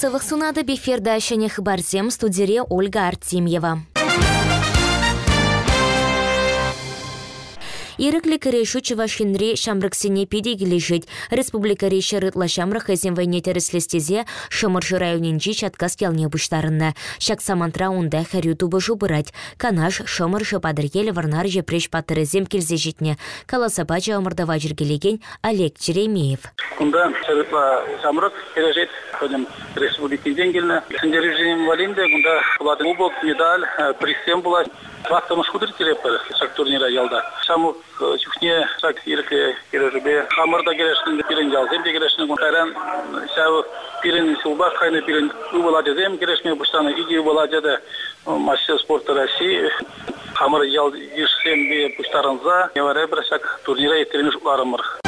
сывых сунады биферда шанех барзем студире Ольга Артемьева. Ирыкли корешу Чувашинри шамрыксене пидеги лежит. Республика рейші рытла шамрық әзен вайне тәріслестезе шамыршы районенчи чаткас келне бұштарынна. Шак самантра онда харю тубы жубырать. Канаш шамыршы падыргелі варнар жепреш паттырызем келзе житне. Каласапача омырдава жергелеген Олег Черемеев. Онда рытла шамрық кережет. Республикин денгеліне. Сінде режим валинде. Онда кубок, медаль, пресем была. Вақтымыш худыр терепір шак турнира ялда. Шамук чухне шак ирке кережбе. Хамырда керешінің пирен жалзем де керешінің. Онтайран шау пирен сулбаш қайны пирен убаладе зем керешіне бұштаны иги убаладе де матчы спорта России. Хамыр ял ешсем бе бұштарынза. Еваре бір шак турнира еттеріңіз ұларымыр.